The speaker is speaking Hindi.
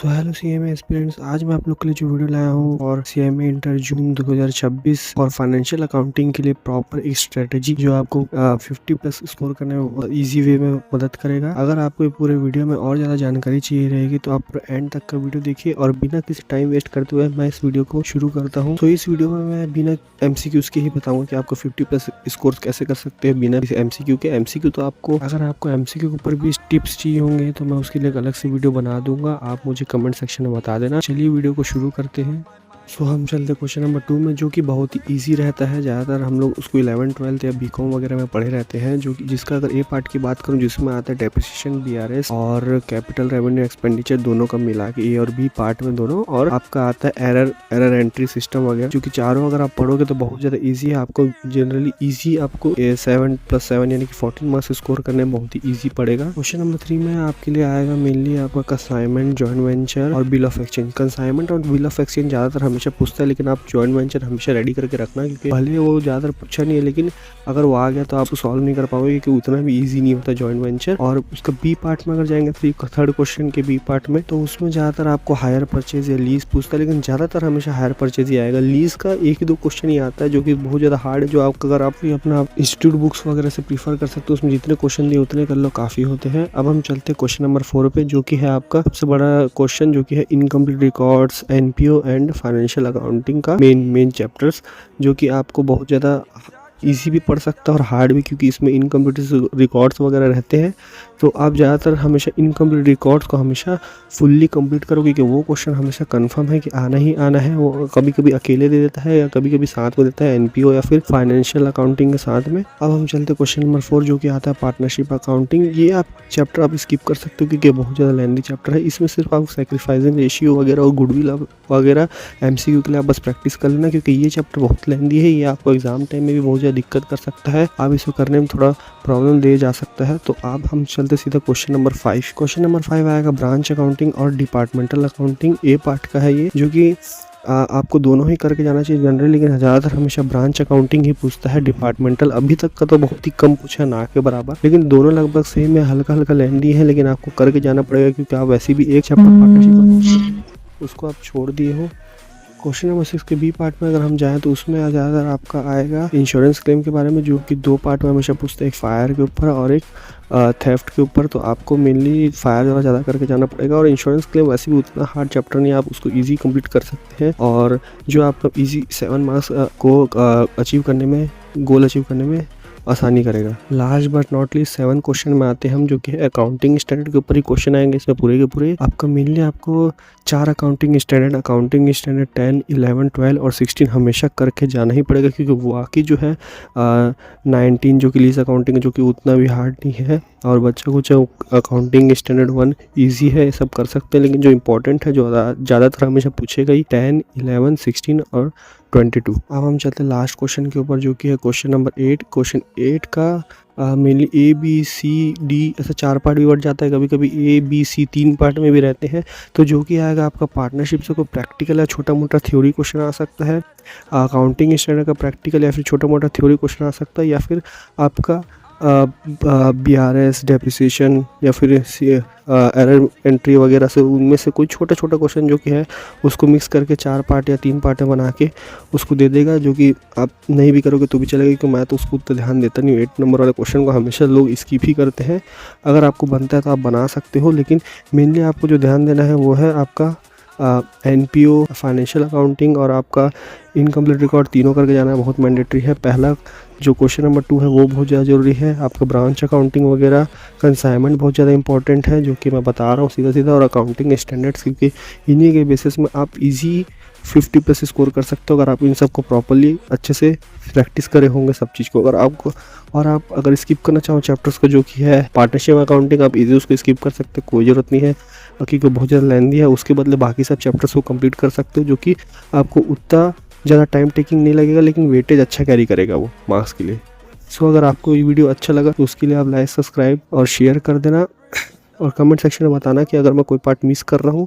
सो हेलो सीएमए एस्पिरेंट्स, आज मैं आप लोग के लिए जो वीडियो लाया हूँ और सीएमए इंटर जून 2026 और फाइनेंशियल अकाउंटिंग के लिए प्रॉपर एक स्ट्रेटेजी जो आपको 50+ स्कोर करने में इजी वे में मदद करेगा। अगर आपको ये पूरे वीडियो में और ज़्यादा जानकारी चाहिए रहेगी तो आप एंड तक का वीडियो देखिए और बिना किसी टाइम वेस्ट करते हुए मैं इस वीडियो को शुरू करता हूँ। तो इस वीडियो में मैं बिना MCQs के ही बताऊंगा कि आपको 50+ स्कोर कैसे कर सकते हैं बिना किसी MCQ के। MCQ तो आपको, अगर आपको MCQ के ऊपर भी टिप्स चाहिए होंगे तो मैं उसके लिए एक अलग से वीडियो बना दूंगा, आप मुझे कमेंट सेक्शन में बता देना। चलिए वीडियो को शुरू करते हैं। सो हम चलते क्वेश्चन नंबर 2 में, जो कि बहुत ही इजी रहता है। ज़्यादातर हम लोग उसको 11th 12th या BCom वगैरह में पढ़े रहते हैं, जो कि जिसका अगर ए पार्ट की बात करूं जिसमें आता है डेप्रिसिएशन, BRS और कैपिटल रेवेन्यू एक्सपेंडिचर दोनों का मिला के ए और बी पार्ट में दोनों, और आपका आता है एरर एंट्री सिस्टम वगैरह, जो कि चारों अगर आप पढ़ोगे तो बहुत ज़्यादा ईजी है। आपको जनरली ईजी आपको 7+7 यानी कि 14 मार्क्स स्कोर करने में बहुत ही ईजी पड़ेगा। क्वेश्चन नंबर 3 में आपके लिए आएगा मेनली आपका कंसाइनमेंट, जॉइंट वेंचर और बिल ऑफ एक्सचेंज। कंसाइनमेंट और बिल ऑफ एक्सचेंज ज़्यादातर हमेशा पूछता है, लेकिन आप जॉइंट वेंचर हमेशा रेडी करके रखना, क्योंकि भले वो ज़्यादातर पूछा नहीं है लेकिन अगर वो आ गया तो आप उसको सॉल्व नहीं कर पाओगे, क्योंकि उतना भी इजी नहीं होता जॉइंट वेंचर। और उसका बी पार्ट में अगर जाएंगे थर्ड क्वेश्चन के बी पार्ट में, तो उसमें ज़्यादातर आपको हायर परचेज या लीज पूछता है, लेकिन ज़्यादातर हमेशा हायर परचेज ही आएगा। लीज का एक ही दो क्वेश्चन ही आता है जो कि बहुत ज़्यादा हार्ड है, जो आप अगर आप अपना इंस्टीट्यूट बुक्स वगैरह से प्रीफर कर सकते हो, उसमें जितने क्वेश्चन दिए उतने कर लो, काफ़ी होते हैं। अब हम चलते हैं क्वेश्चन नंबर 4 पे, जो कि है आपका सबसे बड़ा क्वेश्चन, जो कि है incomplete records, NPO and financial accounting का मेन चैप्टर्स, जो कि आपको बहुत ज़्यादा इजी भी पढ़ सकता है और हार्ड भी, क्योंकि इसमें इनकम्प्लीट रिकॉर्ड्स वगैरह रहते हैं। तो आप ज़्यादातर हमेशा इनकम्प्लीट रिकॉर्ड्स को हमेशा फुल्ली कंप्लीट करोगे, कि वो क्वेश्चन हमेशा कंफर्म है कि आना ही आना है। वो कभी कभी अकेले दे देता है या कभी कभी साथ में देता है, NPO या फिर फाइनेंशियल अकाउंटिंग के साथ में। अब हम चलते क्वेश्चन नंबर 4, जो कि आता है पार्टनरशिप अकाउंटिंग। ये आप चैप्टर आप स्किप कर सकते हो, क्योंकि बहुत ज़्यादा लेंथी चैप्टर है। इसमें सिर्फ आप सैक्रिफाइसिंग रेशियो वगैरह और गुडविल वगैरह MCQ के लिए आप बस प्रैक्टिस कर लेना, क्योंकि ये चैप्टर बहुत लेंथी है। ये आपको एग्जाम टाइम में भी बहुत ज़्यादा दिक्कत कर सकता है, आप इसको करने में थोड़ा प्रॉब्लम दे जा सकता है। तो आप हम चलते सीधा क्वेश्चन नंबर 5। क्वेश्चन नंबर 5 आएगा ब्रांच अकाउंटिंग और डिपार्टमेंटल अकाउंटिंग। ए पार्ट का है ये, जो कि आपको दोनों ही करके जाना चाहिए जनरली, लेकिन ज़्यादातर हमेशा ब्रांच अकाउंटिंग ही पूछता है। डिपार्टमेंटल अभी तक का तो बहुत ही कम पूछा है, ना के बराबर, लेकिन दोनों लगभग सेम है, हल्का हल्का लेंदी है, लेकिन आपको करके जाना पड़ेगा, क्योंकि आप वैसे भी एक चैप्टर पार्टनरशिप उसको आप छोड़ दिए हो। क्वेश्चन नंबर 6 के बी पार्ट में अगर हम जाएं तो उसमें ज़्यादातर आपका आएगा इंश्योरेंस क्लेम के बारे में, जो कि दो पार्ट में हमेशा पूछते हैं, एक फायर के ऊपर और एक थेफ्ट के ऊपर। तो आपको मेनली फायर ज़्यादा करके जाना पड़ेगा, और इंश्योरेंस क्लेम वैसे भी उतना हार्ड चैप्टर नहीं, आप उसको इजी कंप्लीट कर सकते हैं, और जो आपका इजी 7 मार्क्स को अचीव करने में, गोल अचीव करने में आसानी करेगा। Last but not least 7 question में आते हैं हम, जो कि अकाउंटिंग स्टैंडर्ड के ऊपर ही क्वेश्चन आएंगे इसमें पूरे के पूरे। आपका मेनली आपको 4 अकाउंटिंग स्टैंडर्ड 10, 11, 12 और 16 हमेशा करके जाना ही पड़ेगा, क्योंकि बाकी जो है 19 जो कि लीज अकाउंटिंग, जो कि उतना भी हार्ड नहीं है, और बच्चों को जो अकाउंटिंग स्टैंडर्ड 1 ईजी है, ये सब कर सकते हैं। लेकिन जो इंपॉर्टेंट है, जो ज़्यादातर हमेशा पूछेगा ही 10, 11, 16 और 22। अब हम चलते हैं लास्ट क्वेश्चन के ऊपर, जो कि है क्वेश्चन नंबर 8। क्वेश्चन 8 का मेनली ABCD ऐसा 4 पार्ट भी बढ़ जाता है, कभी कभी ABC 3 पार्ट में भी रहते हैं। तो जो कि आएगा आपका पार्टनरशिप से कोई प्रैक्टिकल या छोटा मोटा थ्योरी क्वेश्चन आ सकता है, अकाउंटिंग स्टैंडर्ड का प्रैक्टिकल या फिर छोटा मोटा थ्योरी क्वेश्चन आ सकता है, या फिर आपका BRS, डेप्रिसिएशन या फिर एरर एंट्री वगैरह से, उनमें से कोई छोटा छोटा क्वेश्चन जो कि है उसको मिक्स करके 4 पार्ट या 3 पार्ट में बना के उसको दे देगा, जो कि आप नहीं भी करोगे तो भी चलेगा, क्योंकि मैं तो उसको उतना ध्यान देता नहीं हूँ। 8 नंबर वाले क्वेश्चन को हमेशा लोग स्किप ही करते हैं। अगर आपको बनता है तो आप बना सकते हो, लेकिन मेनली आपको जो ध्यान देना है वो है आपका NPO, फाइनेंशियल अकाउंटिंग और आपका इनकम्प्लीट रिकॉर्ड, तीनों करके जाना बहुत मैंडेटरी है। पहला जो क्वेश्चन नंबर 2 है वो बहुत ज़्यादा ज़रूरी है। आपका ब्रांच अकाउंटिंग वगैरह, कंसाइनमेंट बहुत ज़्यादा इंपॉर्टेंट है, जो कि मैं बता रहा हूँ सीधा सीधा, और अकाउंटिंग स्टैंडर्ड्स, क्योंकि इन्हीं के बेसिस में आप इजी 50+ स्कोर कर सकते हो, अगर आप इन सब को प्रॉपर्ली अच्छे से प्रैक्टिस करे होंगे सब चीज़ को। अगर आपको, और आप अगर स्किप करना चाहो चैप्टर्स को, जो कि है पार्टनरशिप अकाउंटिंग, आप इजी उसको स्किप कर सकते हो, कोई ज़रूरत नहीं है, क्योंकि बहुत ज़्यादा लेंथी है। उसके बदले बाकी सब चैप्टर्स को कंप्लीट कर सकते हो, जो कि आपको उतना ज़्यादा टाइम टेकिंग नहीं लगेगा, लेकिन वेटेज अच्छा कैरी करेगा वो मार्क्स के लिए। सो अगर आपको ये वीडियो अच्छा लगा तो उसके लिए आप लाइक, सब्सक्राइब और शेयर कर देना, और कमेंट सेक्शन में बताना कि अगर मैं कोई पार्ट मिस कर रहा हूँ